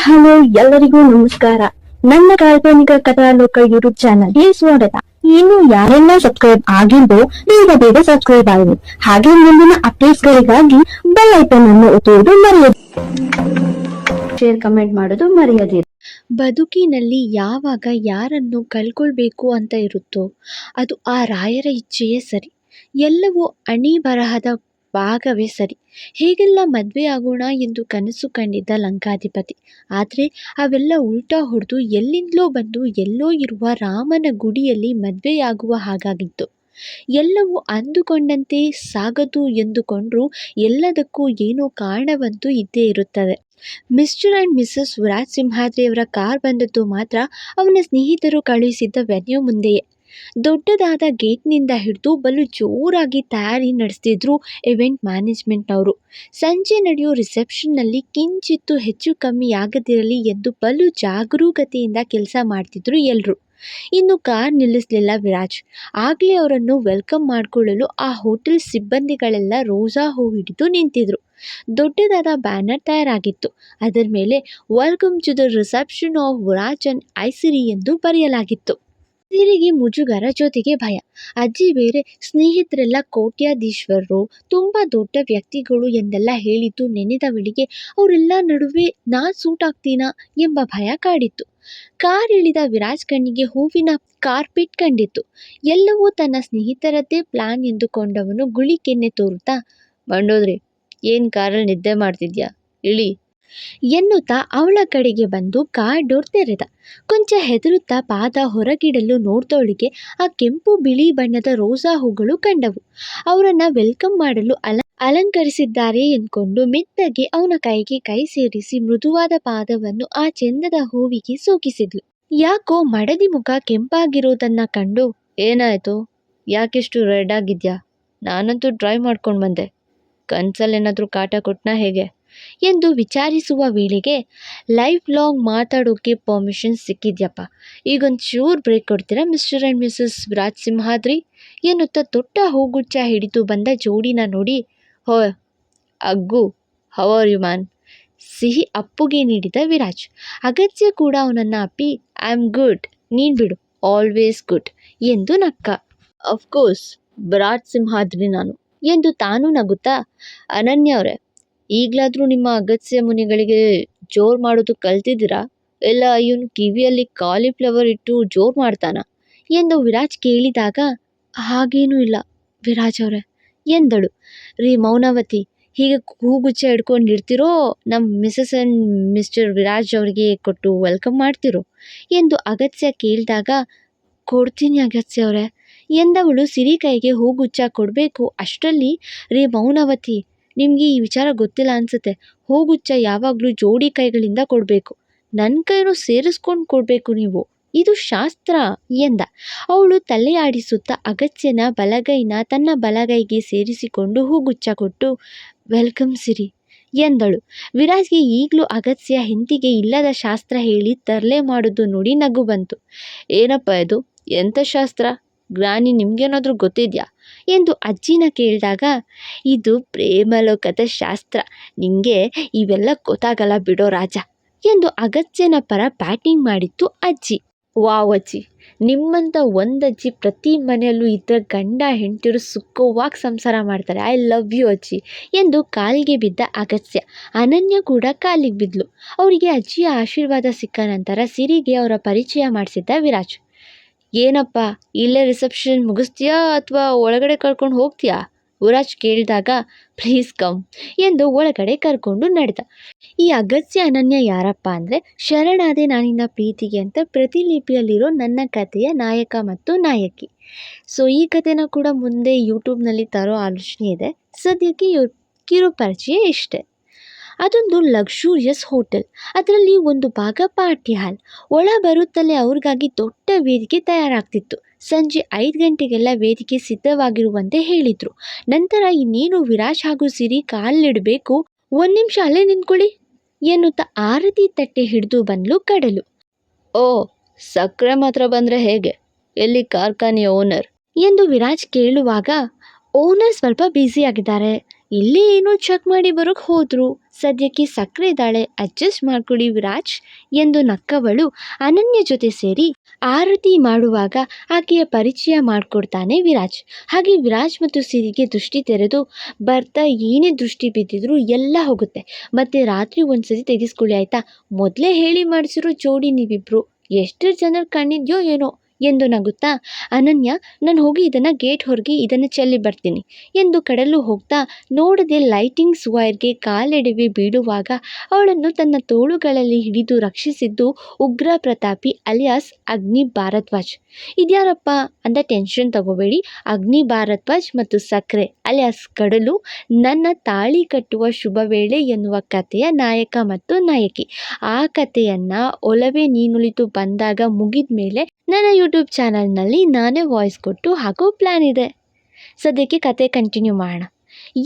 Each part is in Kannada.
ಹಲೋ, ಎಲ್ಲರಿಗೂ ನಮಸ್ಕಾರ. ನನ್ನ ಕಾಲ್ಪನಿಕ ಕಥಾಲೋಕ ಯೂಟ್ಯೂಬ್ ಚಾನಲ್ಗೆ ಸ್ವಾಗತ. ಇನ್ನು ಯಾರೆಲ್ಲ ಸಬ್ಸ್ಕ್ರೈಬ್ ಆಗಿದ್ದು ಬೇಗ ಸಬ್ಸ್ಕ್ರೈಬ್ ಆಗಿ, ಹಾಗೆ ಮುಂದಿನ ಅಪ್ಡೇಟ್ಸ್ ಗಳಿಗಾಗಿ ಬೆಲ್ ಐಕಾನ್ ಅನ್ನು ಒತ್ತುವುದು ಮರೆಯದಿರಿ. ಶೇರ್, ಕಮೆಂಟ್ ಮಾಡೋದು ಮರೆಯದಿರಿ. ಬದುಕಿನಲ್ಲಿ ಯಾವಾಗ ಯಾರನ್ನು ಕಳ್ಕೊಳ್ಬೇಕು ಅಂತ ಇರುತ್ತೋ ಅದು ಆ ರಾಯರ ಇಚ್ಛೆಯೇ ಸರಿ. ಎಲ್ಲವೂ ಅಣಿ ಬರಹದ ಭಾಗವೇ ಸರಿ. ಹೇಗೆಲ್ಲ ಮದುವೆ ಆಗೋಣ ಎಂದು ಕನಸು ಕಂಡಿದ್ದ ಲಂಕಾಧಿಪತಿ, ಆದರೆ ಅವೆಲ್ಲ ಉಲ್ಟಾ ಹೊಡೆದು ಎಲ್ಲಿಂದಲೋ ಬಂದು ಎಲ್ಲೋ ಇರುವ ರಾಮನ ಗುಡಿಯಲ್ಲಿ ಮದುವೆಯಾಗುವ ಹಾಗಾಗಿತ್ತು. ಎಲ್ಲವೂ ಅಂದುಕೊಂಡಂತೆ ಸಾಗದು ಎಂದುಕೊಂಡ್ರೂ ಎಲ್ಲದಕ್ಕೂ ಏನೋ ಕಾರಣವಂತೂ ಇದ್ದೇ ಇರುತ್ತದೆ. ಮಿಸ್ಟರ್ ಆ್ಯಂಡ್ ಮಿಸಸ್ ವಿರಾಜ್ ಸಿಂಹಾದ್ರಿಯವರ ಕಾರ್ ಬಂದದ್ದು ಮಾತ್ರ ಅವನ ಸ್ನೇಹಿತರು ಕಳುಹಿಸಿದ್ದ ವೆನ್ಯೂ ಮುಂದೆಯೇ. ದೊಡ್ಡದಾದ ಗೇಟ್ನಿಂದ ಹಿಡಿದು ಬಲು ಜೋರಾಗಿ ತಯಾರಿ ನಡೆಸ್ತಿದ್ರು ಇವೆಂಟ್ ಮ್ಯಾನೇಜ್ಮೆಂಟ್ನವರು. ಸಂಜೆ ನಡೆಯೋ ರಿಸೆಪ್ಷನ್ನಲ್ಲಿ ಕಿಂಚಿತ್ತು ಹೆಚ್ಚು ಕಮ್ಮಿ ಆಗದಿರಲಿ ಎಂದು ಬಲು ಜಾಗರೂಕತೆಯಿಂದ ಕೆಲಸ ಮಾಡ್ತಿದ್ರು ಎಲ್ಲರೂ. ಇನ್ನು ಕಾರ್ ನಿಲ್ಲಿಸಲಿಲ್ಲ ವಿರಾಜ್. ಆಗಲೇ ಅವರನ್ನು ವೆಲ್ಕಮ್ ಮಾಡಿಕೊಳ್ಳಲು ಆ ಹೋಟೆಲ್ ಸಿಬ್ಬಂದಿಗಳೆಲ್ಲ ರೋಸಾ ಹೂ ಹಿಡಿದು ನಿಂತಿದ್ರು. ದೊಡ್ಡದಾದ ಬ್ಯಾನರ್ ತಯಾರಾಗಿತ್ತು. ಅದರ ಮೇಲೆ welcome to the reception of Viraj and Isiri ಎಂದು ಬರೆಯಲಾಗಿತ್ತು. ಸಿರಿಗೆ ಮುಜುಗರ, ಜೊತೆಗೆ ಭಯ. ಅಜ್ಜಿ ಬೇರೆ ಸ್ನೇಹಿತರೆಲ್ಲ ಕೋಟ್ಯಾಧೀಶ್ವರರು, ತುಂಬ ದೊಡ್ಡ ವ್ಯಕ್ತಿಗಳು ಎಂದೆಲ್ಲ ಹೇಳಿದ್ದು ನೆನೆದವಳಿಗೆ ಅವರೆಲ್ಲ ನಡುವೆ ನಾ ಸೂಟ್ ಆಗ್ತೀನಾ ಎಂಬ ಭಯ ಕಾಡಿತ್ತು. ಕಾರ್ ಇಳಿದ ವಿರಾಜ್ ಕಣ್ಣಿಗೆ ಹೂವಿನ ಕಾರ್ಪೆಟ್ ಕಂಡಿತ್ತು. ಎಲ್ಲವೂ ತನ್ನ ಸ್ನೇಹಿತರದ್ದೇ ಪ್ಲಾನ್ ಎಂದುಕೊಂಡವನು ಗುಳಿ ಕೆನ್ನೆ ತೋರುತ್ತಾ, ಮಂಡೋದ್ರಿ, ಏನು ಕಾರಲ್ಲಿ ನಿದ್ದೆ ಮಾಡ್ತಿದ್ಯಾ, ಇಳಿ ಎನ್ನುತ್ತಾ ಅವಳ ಕಡೆಗೆ ಬಂದು ಕಾರ್ ಡೋರ್ ತೆರೆದ. ಕೊಂಚ ಹೆದರುತ್ತಾ ಪಾದ ಹೊರಗಿಡಲು ನೋಡ್ದವಳಿಗೆ ಆ ಕೆಂಪು ಬಿಳಿ ಬಣ್ಣದ ರೋಸಾ ಹೂಗಳು ಕಂಡವು. ಅವರನ್ನ ವೆಲ್ಕಮ್ ಮಾಡಲು ಅಲಂಕರಿಸಿದ್ದಾರೆ ಎಂದ್ಕೊಂಡು ಮೆತ್ತಗೆ ಅವನ ಕೈಗೆ ಕೈ ಸೇರಿಸಿ ಮೃದುವಾದ ಪಾದವನ್ನು ಆ ಚೆಂದದ ಹೂವಿಗೆ ಸೋಕಿಸಿದ್ಲು. ಯಾಕೋ ಮಡದಿ ಮುಖ ಕೆಂಪಾಗಿರೋದನ್ನ ಕಂಡು, ಏನಾಯ್ತು, ಯಾಕೆಷ್ಟು ರೆಡ್ ಆಗಿದ್ಯಾ, ನಾನಂತೂ ಡ್ರೈವ್ ಮಾಡ್ಕೊಂಡು ಬಂದೆ, ಕನ್ಸಲ್ಲೇನಾದರೂ ಕಾಟ ಕೊಟ್ಟನಾ ಹೇಗೆ ಎಂದು ವಿಚಾರಿಸುವ ವೇಳೆಗೆ, ಲೈಫ್ ಲಾಂಗ್ ಮಾತಾಡೋಕೆ ಪರ್ಮಿಷನ್ ಸಿಕ್ಕಿದ್ಯಪ್ಪ, ಈಗೊಂದು ಚೂರು ಬ್ರೇಕ್ ಕೊಡ್ತೀರಾ mister and missus Viraj Simhadri ಎನ್ನುತ್ತಾ ದೊಡ್ಡ ಹೂಗುಚ್ಚ ಹಿಡಿದು ಬಂದ ಜೋಡಿನ ನೋಡಿ, ಹೋ ಅಗ್ಗು, ಹೌ ಆರ್ ಯು ಮ್ಯಾನ್, ಸಿಹಿ ಅಪ್ಪುಗೆ ನೀಡಿದ ವಿರಾಜ್. ಅಗತ್ಯ ಕೂಡ ಅವನನ್ನು ಅಪ್ಪಿ, ಐ ಆಮ್ ಗುಡ್, ನೀನು ಬಿಡು, ಆಲ್ವೇಸ್ ಗುಡ್ ಎಂದು ನಕ್ಕ. ಅಫ್ಕೋರ್ಸ್ ವಿರಾಜ್ ಸಿಂಹಾದ್ರಿ ನಾನು ಎಂದು ತಾನು ನಗುತ್ತಾ, ಅನನ್ಯ ಅವರೇ, ಈಗಲಾದರೂ ನಿಮ್ಮ ಅಗತ್ಯ ಮುನಿಗಳಿಗೆ ಜೋರು ಮಾಡೋದು ಕಲ್ತಿದ್ದೀರಾ, ಇಲ್ಲ ಇವನು ಕಿವಿಯಲ್ಲಿ ಕಾಲಿಫ್ಲವರ್ ಇಟ್ಟು ಜೋರು ಮಾಡ್ತಾನ ಎಂದು ವಿರಾಜ್ ಕೇಳಿದಾಗ, ಹಾಗೇನೂ ಇಲ್ಲ ವಿರಾಜ್ ಅವರೇ ಎಂದಳು. ರೀ ಮೌನಾವತಿ, ಹೀಗೆ ಹೂಗುಚ್ಚ ಹಿಡ್ಕೊಂಡಿರ್ತಿರೋ ನಮ್ಮ ಮಿಸಸ್ ಆ್ಯಂಡ್ ಮಿಸ್ಟರ್ ವಿರಾಜ್ ಅವರಿಗೆ ಕೊಟ್ಟು ವೆಲ್ಕಮ್ ಮಾಡ್ತಿರೋ ಎಂದು ಅಗತ್ಯ ಕೇಳಿದಾಗ, ಕೊಡ್ತೀನಿ ಅಗತ್ಯ ಅವರೇ ಎಂದವಳು ಸಿರಿ ಕೈಗೆ ಹೂಗುಚ್ಚ ಕೊಡಬೇಕು. ಅಷ್ಟರಲ್ಲಿ, ರೀ ಮೌನಾವತಿ, ನಿಮಗೆ ಈ ವಿಚಾರ ಗೊತ್ತಿಲ್ಲ ಅನಿಸುತ್ತೆ, ಹೂಗುಚ್ಚ ಯಾವಾಗಲೂ ಜೋಡಿ ಕೈಗಳಿಂದ ಕೊಡಬೇಕು, ನನ್ನ ಕೈನೂ ಸೇರಿಸ್ಕೊಂಡು ಕೊಡಬೇಕು ನೀವು, ಇದು ಶಾಸ್ತ್ರ ಎಂದ. ಅವಳು ತಲೆ ಆಡಿಸುತ್ತಾ ಅಗತ್ಯನ ಬಲಗೈನ ತನ್ನ ಬಲಗೈಗೆ ಸೇರಿಸಿಕೊಂಡು ಹೂಗುಚ್ಚ ಕೊಟ್ಟು, ವೆಲ್ಕಮ್ ಸಿರಿ ಎಂದಳು. ವಿರಾಜ್ಗೆ ಈಗಲೂ ಅಗತ್ಯ ಹೆಂಡತಿಗೆ ಇಲ್ಲದ ಶಾಸ್ತ್ರ ಹೇಳಿ ತರಲೆ ಮಾಡೋದು ನೋಡಿ ನಗು ಬಂತು. ಏನಪ್ಪ ಇದು, ಎಂಥ ಶಾಸ್ತ್ರ, ಗ್ರಾನಿ ನಿಮ್ಗೇನಾದರೂ ಗೊತ್ತಿದೆಯಾ ಎಂದು ಅಜ್ಜಿನ ಕೇಳಿದಾಗ, ಇದು ಪ್ರೇಮಲೋಕದ ಶಾಸ್ತ್ರ, ನಿಂಗೆ ಇವೆಲ್ಲ ಗೊತ್ತಾಗಲ್ಲ ಬಿಡೋ ರಾಜ ಎಂದು ಅಗತ್ಯನ ಪರ ಬ್ಯಾಟಿಂಗ್ ಮಾಡಿತ್ತು ಅಜ್ಜಿ. ವಾವ್ ಅಜ್ಜಿ, ನಿಮ್ಮಂಥ ಒಂದಜ್ಜಿ ಪ್ರತಿ ಮನೆಯಲ್ಲೂ ಇದ್ದರೆ ಗಂಡ ಹೆಂಡತಿರು ಸುಖವಾಗಿ ಸಂಸಾರ ಮಾಡ್ತಾರೆ, ಐ ಲವ್ ಯು ಅಜ್ಜಿ ಎಂದು ಕಾಲಿಗೆ ಬಿದ್ದ ಅಗತ್ಯ. ಅನನ್ಯ ಕೂಡ ಕಾಲಿಗೆ ಬಿದ್ಲು. ಅವರಿಗೆ ಅಜ್ಜಿಯ ಆಶೀರ್ವಾದ ಸಿಕ್ಕ ನಂತರ ಸಿರಿಗೆ ಅವರ ಪರಿಚಯ ಮಾಡಿಸಿದ್ದ ವಿರಾಜ್. ಏನಪ್ಪ, ಇಲ್ಲೇ ರಿಸೆಪ್ಷನ್ ಮುಗಿಸ್ತೀಯಾ ಅಥವಾ ಒಳಗಡೆ ಕರ್ಕೊಂಡು ಹೋಗ್ತೀಯಾ ವಿರಾಜ್ ಕೇಳಿದಾಗ, ಪ್ಲೀಸ್ ಕಮ್ ಎಂದು ಒಳಗಡೆ ಕರ್ಕೊಂಡು ನಡೆದ. ಈ ಅಗತ್ಯ ಅನನ್ಯ ಯಾರಪ್ಪ ಅಂದರೆ, ಶರಣಾದೆ ನಾನಿನ್ನ ಪ್ರೀತಿಗೆ ಅಂತ ಪ್ರತಿಲಿಪಿಯಲ್ಲಿರೋ ನನ್ನ ಕಥೆಯ ನಾಯಕ ಮತ್ತು ನಾಯಕಿ. ಸೊ ಈ ಕಥೆನ ಕೂಡ ಮುಂದೆ ಯೂಟ್ಯೂಬ್ನಲ್ಲಿ ತರೋ ಆಲೋಚನೆ ಇದೆ. ಸದ್ಯಕ್ಕೆ ಕಿರು ಪರಿಚಯ ಇಷ್ಟೆ. ಅದೊಂದು ಲಕ್ಸುರಿಯಸ್ ಹೋಟೆಲ್. ಅದರಲ್ಲಿ ಒಂದು ಭಾಗ ಪಾರ್ಟಿ ಹಾಲ್. ಒಳ ಬರುತ್ತಲೇ ಅವ್ರಿಗಾಗಿ ದೊಡ್ಡ ವೇದಿಕೆ ತಯಾರಾಗ್ತಿತ್ತು. ಸಂಜೆ 5 ಗಂಟೆಗೆಲ್ಲ ವೇದಿಕೆ ಸಿದ್ಧವಾಗಿರುವಂತೆ ಹೇಳಿದರು. ನಂತರ ಇನ್ನೇನು ವಿರಾಜ್ ಹಾಗೂ ಸಿರಿ ಕಾಲಿಡಬೇಕು, 1 ನಿಮಿಷ ಅಲ್ಲೇ ನಿಂತ್ಕೊಳ್ಳಿ ಎನ್ನುತ್ತಾ ಆರತಿ ತಟ್ಟೆ ಹಿಡಿದು ಬಂದ್ಲು ಕಡಲು. ಓ, ಸಕ್ಕರೆ ಮಾತ್ರ ಬಂದರೆ ಹೇಗೆ, ಎಲ್ಲಿ ಕಾರ್ಖಾನೆಯ ಓನರ್ ಎಂದು ವಿರಾಜ್ ಕೇಳುವಾಗ, ಓನರ್ ಸ್ವಲ್ಪ ಬ್ಯುಸಿಯಾಗಿದ್ದಾರೆ, ಇಲ್ಲೇ ಏನೋ ಚೆಕ್ ಮಾಡಿ ಬರೋಕ್ಕೆ ಹೋದ್ರು. ಸದ್ಯಕ್ಕೆ ಸಕ್ಕರೆ ಇದ್ದಾಳೆ, ಅಡ್ಜಸ್ಟ್ ಮಾಡ್ಕೊಳ್ಳಿ ವಿರಾಜ್ ಎಂದು ನಕ್ಕವಳು ಅನನ್ಯ ಜೊತೆ ಸೇರಿ ಆರತಿ ಮಾಡುವಾಗ ಆಕೆಯ ಪರಿಚಯ ಮಾಡಿಕೊಡ್ತಾನೆ ವಿರಾಜ್. ಹಾಗೆ ವಿರಾಜ್ ಮತ್ತು ಸಿರಿಗೆ ದೃಷ್ಟಿ ತೆರೆದು ಬರ್ತಾ ಏನೇ ದೃಷ್ಟಿ ಬಿದ್ದಿದ್ರು ಎಲ್ಲ ಹೋಗುತ್ತೆ. ಮತ್ತೆ ರಾತ್ರಿ ಒಂದ್ಸತಿ ತೆಗೆಸ್ಕೊಳ್ಳಿ ಆಯ್ತಾ, ಮೊದಲೇ ಹೇಳಿ ಮಾಡಿಸಿರೋ ಜೋಡಿ ನೀವಿಬ್ರು, ಎಷ್ಟು ಜನರ ಕಣ್ಣಿದ್ಯೋ ಏನೋ ಎಂದು ನಗುತ್ತಾ ಅನನ್ಯ, ನಾನು ಹೋಗಿ ಇದನ್ನು ಗೇಟ್ ಹೊರಗೆ ಇದನ್ನು ಚೆಲ್ಲಿ ಬರ್ತೀನಿ ಎಂದು ಕಡಲು ಹೋಗ್ತಾ ನೋಡದೆ ಲೈಟಿಂಗ್ಸ್ ವೈರ್ಗೆ ಕಾಲೆಡವಿ ಬೀಳುವಾಗ ಅವಳನ್ನು ತನ್ನ ತೋಳುಗಳಲ್ಲಿ ಹಿಡಿದು ರಕ್ಷಿಸಿದ್ದು ಉಗ್ರ ಪ್ರತಾಪಿ ಅಲಿಯಾಸ್ ಅಗ್ನಿ ಭಾರದ್ವಾಜ್. ಇದ್ಯಾರಪ್ಪ ಅಂತ ಟೆನ್ಷನ್ ತಗೋಬೇಡಿ, ಅಗ್ನಿ ಭಾರದ್ವಾಜ್ ಮತ್ತು ಸಕ್ಕರೆ ಅಲಿಯಾಸ್ ಕಡಲು ನನ್ನ ತಾಳಿ ಕಟ್ಟುವ ಶುಭ ವೇಳೆ ಎನ್ನುವ ಕಥೆಯ ನಾಯಕ ಮತ್ತು ನಾಯಕಿ. ಆ ಕಥೆಯನ್ನು ಒಲವೇ ನೀನುಳಿತು ಬಂದಾಗ ಮುಗಿದ ಮೇಲೆ ನನ್ನ ಯೂಟ್ಯೂಬ್ ಚಾನಲ್ನಲ್ಲಿ ನಾನೇ ವಾಯ್ಸ್ ಕೊಟ್ಟು ಹಾಕೋ ಪ್ಲ್ಯಾನ್ ಇದೆ. ಸದ್ಯಕ್ಕೆ ಕತೆ ಕಂಟಿನ್ಯೂ ಮಾಡೋಣ.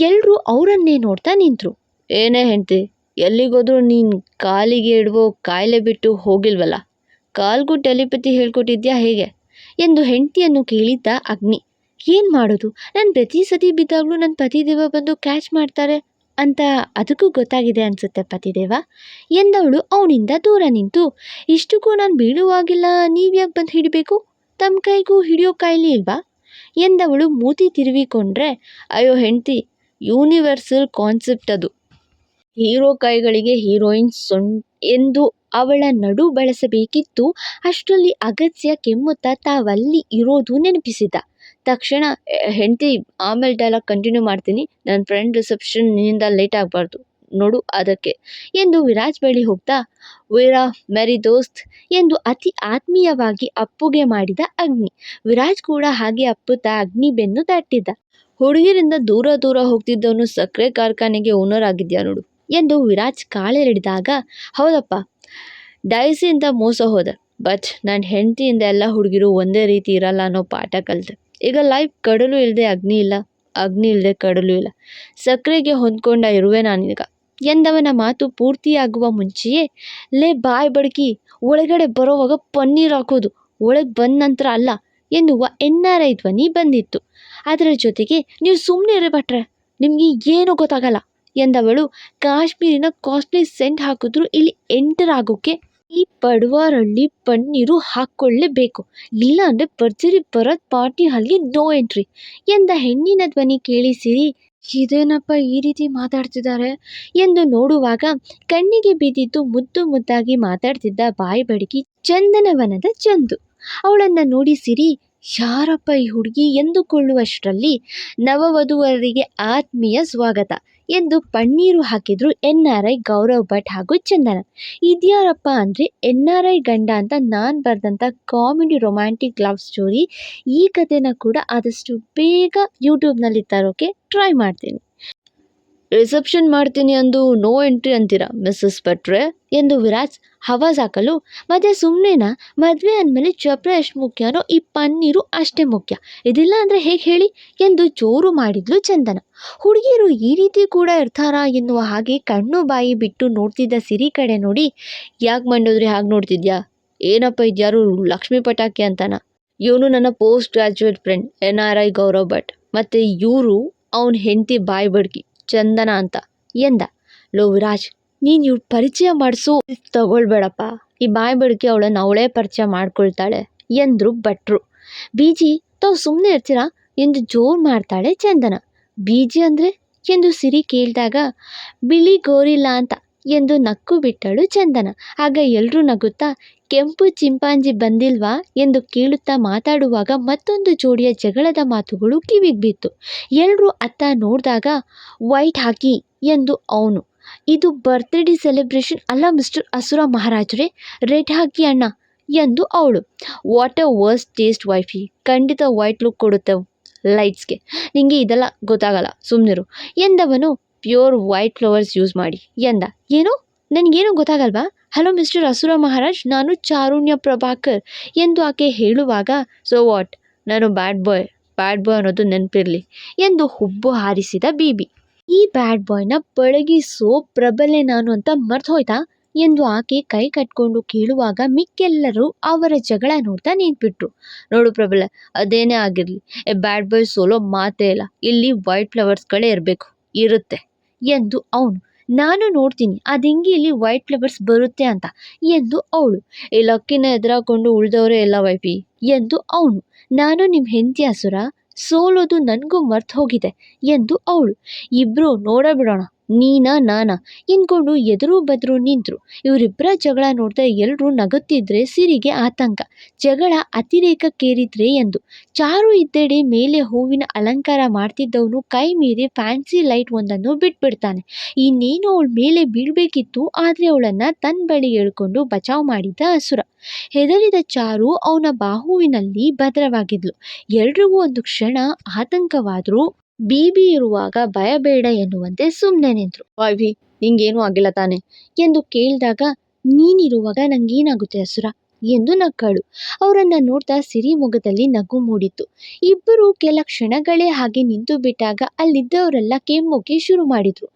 ಎಲ್ಲರೂ ಅವರನ್ನೇ ನೋಡ್ತಾ ನಿಂತರು. ಏನೇ ಹೆಂಡ್ತಿ, ಎಲ್ಲಿಗೋದ್ರೂ ನೀನು ಕಾಲಿಗೆ ಇಡುವ ಕಾಯಿಲೆ ಬಿಟ್ಟು ಹೋಗಿಲ್ವಲ್ಲ, ಕಾಲ್ಗೂ ಟೆಲಿಪತಿ ಹೇಳ್ಕೊಟ್ಟಿದ್ಯಾ ಹೇಗೆ ಎಂದು ಹೆಂಡತಿಯನ್ನು ಕೇಳಿದ್ದ ಅಗ್ನಿ. ಏನು ಮಾಡೋದು, ನಾನು ಪ್ರತಿ ಸತಿ ಬಿದ್ದಾಗಲೂ ನನ್ನ ಪತಿದೇವ ಬಂದು ಕ್ಯಾಚ್ ಮಾಡ್ತಾರೆ ಅಂತ ಅದಕ್ಕೂ ಗೊತ್ತಾಗಿದೆ ಅನಿಸುತ್ತೆ ಪತಿದೇವ ಎಂದವಳು ಅವನಿಂದ ದೂರ ನಿಂತು. ಇಷ್ಟಕ್ಕೂ ನಾನು ಬೀಳುವಾಗಿಲ್ಲ, ನೀವ್ಯಾಕೆ ಬಂದು ಹಿಡಿಬೇಕು, ತಮ್ಮ ಕೈಗೂ ಹಿಡಿಯೋ ಕಾಯಿಲೆ ಇಲ್ವಾ ಎಂದವಳು ಮೂತಿ ತಿರುವಿಕೊಂಡ್ರೆ. ಅಯ್ಯೋ ಹೆಂಡ್ತಿ, ಯೂನಿವರ್ಸಲ್ ಕಾನ್ಸೆಪ್ಟ್ ಅದು, ಹೀರೋ ಕೈಗಳಿಗೆ ಹೀರೋಯಿನ್ ಎಂದು ಅವಳ ನಡು ಬಳಸಬೇಕಿತ್ತು. ಅಷ್ಟರಲ್ಲಿ ಅಗತ್ಯ ಕೆಮ್ಮುತ್ತಾ ತಾವಲ್ಲಿ ಇರೋದು ನೆನಪಿಸಿದ ತಕ್ಷಣ, ಹೆಂಡ್ತಿ ಆಮೇಲೆ ಡೈಲಾಗ್ ಕಂಟಿನ್ಯೂ ಮಾಡ್ತೀನಿ, ನನ್ನ ಫ್ರೆಂಡ್ ರಿಸೆಪ್ಷನ್ ನಿನ್ನಿಂದ ಲೇಟ್ ಆಗಬಾರ್ದು ನೋಡು ಅದಕ್ಕೆ ಎಂದು ವಿರಾಜ್ ಬಳಿ ಹೋಗ್ತಾ, ವೀರಾ ಮೆರಿ ದೋಸ್ತ್ ಎಂದು ಅತಿ ಆತ್ಮೀಯವಾಗಿ ಅಪ್ಪುಗೆ ಮಾಡಿದ ಅಗ್ನಿ. ವಿರಾಜ್ ಕೂಡ ಹಾಗೆ ಅಪ್ಪುತ್ತಾ ಅಗ್ನಿ ಬೆನ್ನು ತಟ್ಟಿದ್ದ. ಹುಡುಗಿರಿಂದ ದೂರ ದೂರ ಹೋಗ್ತಿದ್ದವನು ಸಕ್ಕರೆ ಕಾರ್ಖಾನೆಗೆ ಓನರ್ ಆಗಿದ್ಯಾ ನೋಡು ಎಂದು ವಿರಾಜ್ ಕಾಲೆಳೆಡಿದಾಗ, ಹೌದಪ್ಪ, ಡೈಸಿಯಿಂದ ಮೋಸ ಹೋದೆ, ಬಟ್ ನನ್ನ ಹೆಂಡತಿಯಿಂದ ಎಲ್ಲ ಹುಡುಗಿರು ಒಂದೇ ರೀತಿ ಇರಲ್ಲ ಅನ್ನೋ ಪಾಠ ಕಲಿತೆ. ಈಗ ಲೈಫ್ ಕಡಲು ಇಲ್ಲದೆ ಅಗ್ನಿ ಇಲ್ಲ, ಅಗ್ನಿ ಇಲ್ಲದೆ ಕಡಲು ಇಲ್ಲ, ಸಕ್ಕರೆಗೆ ಹೊಂದ್ಕೊಂಡ ಇರುವೆ ನಾನೀಗ ಎಂದವನ ಮಾತು ಪೂರ್ತಿಯಾಗುವ ಮುಂಚೆಯೇ, ಲೇ ಬಾಯ್ ಬಡ್ಕಿ, ಒಳಗಡೆ ಬರೋವಾಗ ಪನ್ನೀರ್ ಹಾಕೋದು, ಒಳಗೆ ಬಂದ ನಂತರ ಅಲ್ಲ ಎನ್ನುವ NRI ಧ್ವನಿ ಬಂದಿತ್ತು. ಅದರ ಜೊತೆಗೆ, ನೀವು ಸುಮ್ಮನೆ ಇರಬಟ್ರೆ ನಿಮಗೆ ಏನೂ ಗೊತ್ತಾಗಲ್ಲ ಎಂದವಳು ಕಾಶ್ಮೀರಿನ ಕಾಸ್ಟ್ಲಿ ಸೆಂಟ್ ಹಾಕಿದ್ರು ಇಲ್ಲಿ ಎಂಟರ್ ಆಗೋಕ್ಕೆ ಈ ಪಡುವಾರಳ್ಳಿ ಪನ್ನೀರು ಹಾಕ್ಕೊಳ್ಳೇಬೇಕು, ಇಲ್ಲ ಅಂದರೆ ಭರ್ಜರಿ ಭರತ್ ಪಾರ್ಟಿ ಹಾಲ್ಗೆ ನೋ ಎಂಟ್ರಿ ಎಂದ ಹೆಣ್ಣಿನ ಧ್ವನಿ ಕೇಳಿಸಿರಿ. ಇದೇನಪ್ಪ ಈ ರೀತಿ ಮಾತಾಡ್ತಿದ್ದಾರೆ ಎಂದು ನೋಡುವಾಗ ಕಣ್ಣಿಗೆ ಬಿದ್ದಿದ್ದು ಮುದ್ದು ಮುದ್ದಾಗಿ ಮಾತಾಡ್ತಿದ್ದ ಬಾಯಿ ಬಡಗಿ ಚಂದನವನದ ಚಂದು. ಅವಳನ್ನು ನೋಡಿ ಸಿರಿ, ಯಾರಪ್ಪ ಈ ಹುಡುಗಿ ಎಂದುಕೊಳ್ಳುವಷ್ಟರಲ್ಲಿ ನವವಧುವರಿಗೆ ಆತ್ಮೀಯ ಸ್ವಾಗತ ಎಂದು ಪನ್ನೀರು ಹಾಕಿದ್ರು NRI ಗೌರವ್ ಭಟ್ ಹಾಗೂ ಚಂದನ. ಇದ್ಯಾರಪ್ಪ ಅಂದರೆ NRI ಗಂಡ ಅಂತ ನಾನು ಬರೆದಂಥ ಕಾಮಿಡಿ ರೊಮ್ಯಾಂಟಿಕ್ ಲವ್ ಸ್ಟೋರಿ. ಈ ಕಥೆನ ಕೂಡ ಆದಷ್ಟು ಬೇಗ ಯೂಟ್ಯೂಬ್ನಲ್ಲಿ ತರೋಕ್ಕೆ ಟ್ರೈ ಮಾಡ್ತೀನಿ. ರಿಸೆಪ್ಷನ್ ಮಾಡ್ತೀನಿ ಅಂದು ನೋ ಎಂಟ್ರಿ ಅಂತೀರಾ ಮಿಸ್ಸಸ್ ಭಟ್ರೆ ಎಂದು ವಿರಾಜ್ ಹವಾಜ್ ಹಾಕಲು, ಮತ್ತೆ ಸುಮ್ಮನೆನಾ, ಮದುವೆ ಅಂದಮೇಲೆ ಚಪ್ರ ಎಷ್ಟು ಮುಖ್ಯನೋ ಈ ಪನ್ನೀರು ಅಷ್ಟೇ ಮುಖ್ಯ, ಇದಿಲ್ಲ ಅಂದರೆ ಹೇಗೆ ಹೇಳಿ ಎಂದು ಜೋರು ಮಾಡಿದ್ಲು ಚಂದನ. ಹುಡುಗಿಯರು ಈ ರೀತಿ ಕೂಡ ಇರ್ತಾರಾ ಎನ್ನುವ ಹಾಗೆ ಕಣ್ಣು ಬಾಯಿ ಬಿಟ್ಟು ನೋಡ್ತಿದ್ದ ಸಿರಿ ಕಡೆ ನೋಡಿ, ಯಾಕೆ ಮಂಡೋದ್ರಿ ಹಾಗೆ ನೋಡ್ತಿದ್ಯಾ, ಏನಪ್ಪ ಇದ್ಯಾರು ಲಕ್ಷ್ಮೀ ಪಟಾಕಿ ಅಂತಾನ, ಇವನು ನನ್ನ post graduate friend NRI Gaurav Bhat, ಮತ್ತು ಇವರು ಅವನ ಹೆಂಡತಿ ಬಾಯಿ ಬಡ್ಕಿ ಚಂದನ ಅಂತ ಎಂದ. ಲೋ ವಿರಾಜ್, ನೀನು ಇವ್ರ ಪರಿಚಯ ಮಾಡಿಸು ತಗೊಳ್ಬೇಡಪ್ಪ, ಈ ಬಾಯಿ ಬಡ್ಕಿ ಅವಳನ್ನು ಅವಳೇ ಪರಿಚಯ ಮಾಡ್ಕೊಳ್ತಾಳೆ ಎಂದರು ಭಟ್ರು. ಬೀಜಿ, ತಾವು ಸುಮ್ಮನೆ ಇರ್ತೀರಾ ಎಂದು ಜೋರು ಮಾಡ್ತಾಳೆ ಚಂದನ. ಬೀಜಿ ಅಂದರೆ ಎಂದು ಸಿರಿ ಕೇಳಿದಾಗ, ಬಿಳಿ ಗೋರಿಲ್ಲ ಅಂತ ಎಂದು ನಕ್ಕು ಬಿಟ್ಟಳು ಚಂದನ. ಆಗ ಎಲ್ಲರೂ ನಗುತ್ತಾ, ಕೆಂಪು ಚಿಂಪಾಂಜಿ ಬಂದಿಲ್ವಾ ಎಂದು ಕೇಳುತ್ತಾ ಮಾತಾಡುವಾಗ ಮತ್ತೊಂದು ಜೋಡಿಯ ಜಗಳದ ಮಾತುಗಳು ಕಿವಿಗೆ ಬಿತ್ತು. ಎಲ್ಲರೂ ಅತ್ತ ನೋಡಿದಾಗ, ವೈಟ್ ಹಾಕಿ ಎಂದು ಅವನು, ಇದು ಬರ್ತ್ಡೇ ಸೆಲೆಬ್ರೇಷನ್ ಅಲ್ಲ ಮಿಸ್ಟರ್ ಅಸುರ ಮಹಾರಾಜರೇ, ರೆಡ್ ಹಾಕಿ ಅಣ್ಣ ಎಂದು ಅವಳು. What a worst taste wifey, ಖಂಡಿತ ವೈಟ್ ಲುಕ್ ಕೊಡುತ್ತೆ ಲೈಟ್ಸ್ಗೆ, ನಿಂಗೆ ಇದೆಲ್ಲ ಗೊತ್ತಾಗಲ್ಲ ಸುಮ್ಮನಿರು ಎಂದವನು. ಪ್ಯೂರ್ ವೈಟ್ ಫ್ಲವರ್ಸ್ ಯೂಸ್ ಮಾಡಿ ಎಂದ. ಏನು, ನನಗೇನು ಗೊತ್ತಾಗಲ್ವಾ, ಹಲೋ ಮಿಸ್ಟರ್ ಅಸುರ ಮಹಾರಾಜ್, ನಾನು ಚಾರುಣ್ಯ ಪ್ರಭಾಕರ್ ಎಂದು ಆಕೆ ಹೇಳುವಾಗ, ಸೊ ವಾಟ್, ನಾನು ಬ್ಯಾಡ್ ಬಾಯ್ ಅನ್ನೋದು ನೆನಪಿರಲಿ ಎಂದು ಹುಬ್ಬು ಹಾರಿಸಿದ ಬೀಬಿ. ಈ ಬ್ಯಾಡ್ ಬಾಯ್ನ ಪಳಗಿಸೋ ಪ್ರಬಲೆ ನಾನು ಅಂತ ಮರ್ತು ಹೋಯ್ತಾ ಎಂದು ಆಕೆ ಕೈ ಕಟ್ಕೊಂಡು ಕೇಳುವಾಗ ಮಿಕ್ಕೆಲ್ಲರೂ ಅವರ ಜಗಳ ನೋಡ್ತಾ ನಿಂತ್ಬಿಟ್ರು. ನೋಡು ಪ್ರಬಲ, ಅದೇನೇ ಆಗಿರಲಿ, ಬ್ಯಾಡ್ ಬಾಯ್ ಸೋಲೋ ಮಾತೇ ಇಲ್ಲ, ಇಲ್ಲಿ ವೈಟ್ ಫ್ಲವರ್ಸ್ಗಳೇ ಇರಬೇಕು ಇರುತ್ತೆ ಎಂದು ಅವನು. ನಾನು ನೋಡ್ತೀನಿ ಆ ದಿಂಗಿಯಲ್ಲಿ ವೈಟ್ ಫ್ಲವರ್ಸ್ ಬರುತ್ತೆ ಅಂತ ಎಂದು ಅವಳು. ಈ ಲಕ್ಕಿನ ಎದುರಾಕೊಂಡು ಉಳಿದವರೇ ಎಲ್ಲ ವೈಫಿ ಎಂದು ಅವನು. ನಾನು ನಿಮ್ಮ ಹೆಂಡತಿ ಅಸುರ, ಸೋಲೋದು ನನಗೂ ಮರ್ತು ಹೋಗಿದೆ ಎಂದು ಅವಳು. ಇಬ್ರು ನೋಡಬಿಡೋಣ ನೀನಾ ನಾನಾ ಎಂದ್ಕೊಂಡು ಎದುರು ಬದ್ರು ನಿಂತರು. ಇವರಿಬ್ಬರ ಜಗಳ ನೋಡ್ತಾ ಎಲ್ಲರೂ ನಗುತ್ತಿದ್ರೆ ಸಿರಿಗೆ ಆತಂಕ. ಜಗಳ ಅತಿರೇಕಕ್ಕೇರಿದ್ರೆ ಎಂದು. ಚಾರು ಇದ್ದೆಡೆ ಮೇಲೆ ಹೂವಿನ ಅಲಂಕಾರ ಮಾಡ್ತಿದ್ದವನು ಕೈ ಮೀರಿ ಫ್ಯಾನ್ಸಿ ಲೈಟ್ ಒಂದನ್ನು ಬಿಟ್ಬಿಡ್ತಾನೆ. ಇನ್ನೇನು ಅವಳ ಮೇಲೆ ಬೀಳ್ಬೇಕಿತ್ತು, ಆದ್ರೆ ಅವಳನ್ನ ತನ್ನ ಬಳಿ ಎಳ್ಕೊಂಡು ಬಚಾವ್ ಮಾಡಿದ್ದ ಅಸುರ. ಹೆದರಿದ ಚಾರು ಅವನ ಬಾಹುವಿನಲ್ಲಿ ಭದ್ರವಾಗಿದ್ಲು. ಎಲ್ರಿಗೂ ಒಂದು ಕ್ಷಣ ಆತಂಕವಾದ್ರೂ ಬೀಬಿ ಇರುವಾಗ ಭಯ ಬೇಡ ಎನ್ನುವಂತೆ ಸುಮ್ಮನೆ ನಿಂತರು. ವೈಫಿ, ನಿಂಗೇನೂ ಆಗಿಲ್ಲ ತಾನೆ ಎಂದು ಕೇಳಿದಾಗ, ನೀನಿರುವಾಗ ನಂಗೇನಾಗುತ್ತೆ ಅಸುರ ಎಂದು ನಕ್ಕಳು. ಅವರನ್ನ ನೋಡ್ತಾ ಸಿರಿ ಮೊಗದಲ್ಲಿ ನಗು ಮೂಡಿತ್ತು. ಇಬ್ಬರು ಕೆಲ ಕ್ಷಣಗಳೇ ಹಾಗೆ ನಿಂತು ಬಿಟ್ಟಾಗ ಅಲ್ಲಿದ್ದವರೆಲ್ಲ ಕೆಮ್ಮೋಕೆ ಶುರು ಮಾಡಿದ್ರು.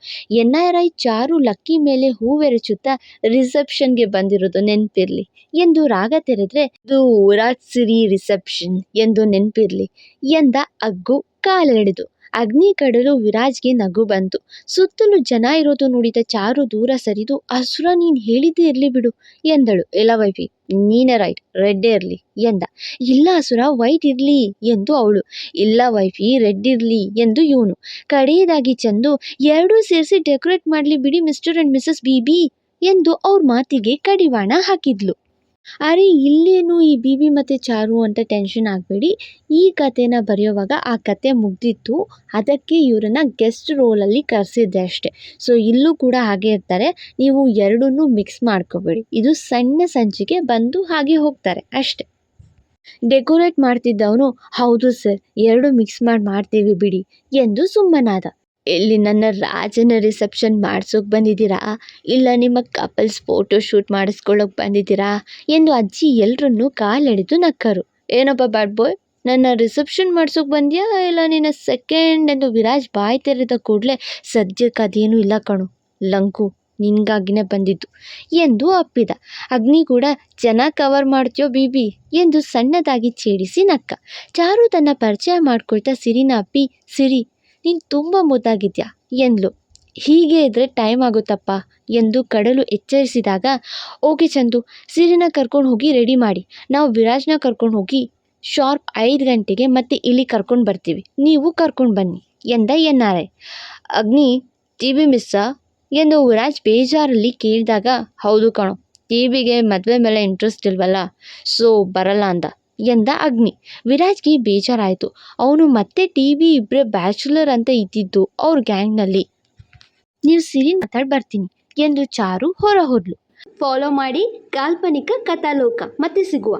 NRI ಚಾರು ಲಕ್ಕಿ ಮೇಲೆ ಹೂವೆರಚುತ್ತಾ, ರಿಸೆಪ್ಷನ್ಗೆ ಬಂದಿರೋದು ನೆನ್ಪಿರ್ಲಿ ಎಂದು ರಾಗ ತೆರೆದ್ರೆ, ಇದು ವಿರಾಟ್ ಸಿರಿ ರಿಸೆಪ್ಷನ್ ಎಂದು ನೆನ್ಪಿರ್ಲಿ ಎಂದ ಅಗ್ಗು ಕಾಲೆಳೆದು. ಅಗ್ನಿ ಕಡಲು ವಿರಾಜ್ಗೆ ನಗು ಬಂತು. ಸುತ್ತಲೂ ಜನ ಇರೋದು ನೋಡಿದ ಚಾರು ದೂರ ಸರಿದು, ಅಸುರ ನೀನ್ ಹೇಳಿದ್ದೇ ಇರ್ಲಿ ಬಿಡು ಎಂದಳು. ಎಲ್ಲ ವೈಫಿ, ನೀನೇ ರೈಟ್, ರೆಡ್ಡೇ ಇರ್ಲಿ ಎಂದ. ಇಲ್ಲ ಅಸುರ, ವೈಟ್ ಇರ್ಲಿ ಎಂದು ಅವಳು. ಇಲ್ಲ ವೈಫಿ, ರೆಡ್ ಇರ್ಲಿ ಎಂದು ಇವನು. ಕಡೆಯದಾಗಿ ಚಂದು, ಎರಡೂ ಸೇರಿಸಿ ಡೆಕೋರೇಟ್ ಮಾಡ್ಲಿ ಬಿಡಿ ಮಿಸ್ಟರ್ ಅಂಡ್ ಮಿಸಸ್ ಬಿಬಿ ಎಂದು ಅವ್ರ ಮಾತಿಗೆ ಕಡಿವಾಣ ಹಾಕಿದ್ಲು. ಅರೆ ಇಲ್ಲೇನು ಈ ಬಿಬಿ ಮತ್ತು ಚಾರು ಅಂತ ಟೆನ್ಷನ್ ಆಗಬೇಡಿ. ಈ ಕಥೆನ ಬರೆಯೋವಾಗ ಆ ಕತೆ ಮುಗ್ದಿತ್ತು, ಅದಕ್ಕೆ ಇವರನ್ನ ಗೆಸ್ಟ್ ರೋಲಲ್ಲಿ ಕರೆಸಿದ್ದೆ ಅಷ್ಟೆ. ಸೊ ಇಲ್ಲೂ ಕೂಡ ಹಾಗೆ ಇರ್ತಾರೆ, ನೀವು ಎರಡನ್ನೂ ಮಿಕ್ಸ್ ಮಾಡ್ಕೋಬೇಡಿ. ಇದು ಸಣ್ಣ ಸಂಚಿಕೆ, ಬಂದು ಹಾಗೆ ಹೋಗ್ತಾರೆ ಅಷ್ಟೆ. ಡೆಕೋರೇಟ್ ಮಾಡ್ತಿದ್ದವನು, ಹೌದು ಸರ್, ಎರಡು ಮಿಕ್ಸ್ ಮಾಡ್ತೀವಿ ಬಿಡಿ ಎಂದು ಸುಮ್ಮನಾದ. ಇಲ್ಲಿ ನನ್ನ ರಾಜನ ರಿಸೆಪ್ಷನ್ ಮಾಡಿಸೋಕೆ ಬಂದಿದ್ದೀರಾ, ಇಲ್ಲ ನಿಮ್ಮ ಕಪಲ್ಸ್ ಫೋಟೋ ಶೂಟ್ ಮಾಡಿಸ್ಕೊಳ್ಳೋಕೆ ಬಂದಿದ್ದೀರಾ ಎಂದು ಅಜ್ಜಿ ಎಲ್ಲರನ್ನೂ ಕಾಲೆಳೆದು ನಕ್ಕರು. ಏನಪ್ಪ ಬ್ಯಾಡ್ ಬಾಯ್, ನನ್ನ ರಿಸೆಪ್ಷನ್ ಮಾಡಿಸೋಕೆ ಬಂದ್ಯಾ ಇಲ್ಲ ನಿನ್ನ ಸೆಕೆಂಡ್ ಎಂದು ವಿರಾಜ್ ಬಾಯಿ ತೆರೆದ ಕೂಡಲೇ, ಸದ್ಯಕ್ಕೆ ಅದೇನೂ ಇಲ್ಲ ಕಣು ಲಂಕು, ನಿನ್ಗಾಗಿನೇ ಬಂದಿದ್ದು ಎಂದು ಅಪ್ಪಿದ. ಅಗ್ನಿ ಕೂಡ, ಚೆನ್ನಾಗಿ ಕವರ್ ಮಾಡ್ತೀಯೋ ಬಿಬಿ ಎಂದು ಸಣ್ಣದಾಗಿ ಛೇಡಿಸಿ ನಕ್ಕ. ಚಾರು ತನ್ನ ಪರಿಚಯ ಮಾಡ್ಕೊಳ್ತಾ ಸಿರಿನ ಅಪ್ಪಿ, ಸಿರಿ ನೀನು ತುಂಬ ಮುದ್ದಾಗಿದ್ಯಾ ಎಂದ್ಲು. ಹೀಗೆ ಇದ್ರೆ ಟೈಮ್ ಆಗುತ್ತಪ್ಪ ಎಂದು ಕಡಲು ಎಚ್ಚರಿಸಿದಾಗ, ಓಕೆ ಚಂದು, ಸಿರಿನ ಕರ್ಕೊಂಡು ಹೋಗಿ ರೆಡಿ ಮಾಡಿ, ನಾವು ವಿರಾಜ್ನ ಕರ್ಕೊಂಡು ಹೋಗಿ ಶಾರ್ಪ್ 5 ಗಂಟೆಗೆ ಮತ್ತೆ ಇಲ್ಲಿ ಕರ್ಕೊಂಡು ಬರ್ತೀವಿ, ನೀವು ಕರ್ಕೊಂಡು ಬನ್ನಿ ಎಂದ NRI. ಅಗ್ನಿ, TV ಮಿಸ್ಸಾ ಎಂದು ವಿರಾಜ್ ಬೇಜಾರಲ್ಲಿ ಕೇಳಿದಾಗ, ಹೌದು ಕಣೋ, TVಗೆ ಮದುವೆ ಮೇಲೆ ಇಂಟ್ರೆಸ್ಟ್ ಇಲ್ವಲ್ಲ, ಸೊ ಬರಲ್ಲ ಅಂದ ಎಂದ ಅಗ್ನಿ. ವಿರಾಜ್ಗೆ ಬೇಜಾರಾಯಿತು. ಅವನು ಮತ್ತೆ TV ಇಬ್ಬರೇ ಬ್ಯಾಚುಲರ್ ಅಂತ ಇದ್ದಿದ್ದು ಅವ್ರ ಗ್ಯಾಂಗ್ನಲ್ಲಿ. ನೀವು ಸಿರಿ ಮಾತಾಡಿ ಬರ್ತೀನಿ ಎಂದು ಚಾರು ಹೊರ ಹೋದ್ಲು. ಫಾಲೋ ಮಾಡಿ ಕಾಲ್ಪನಿಕ ಕಥಾಲೋಕ, ಮತ್ತೆ ಸಿಗುವ.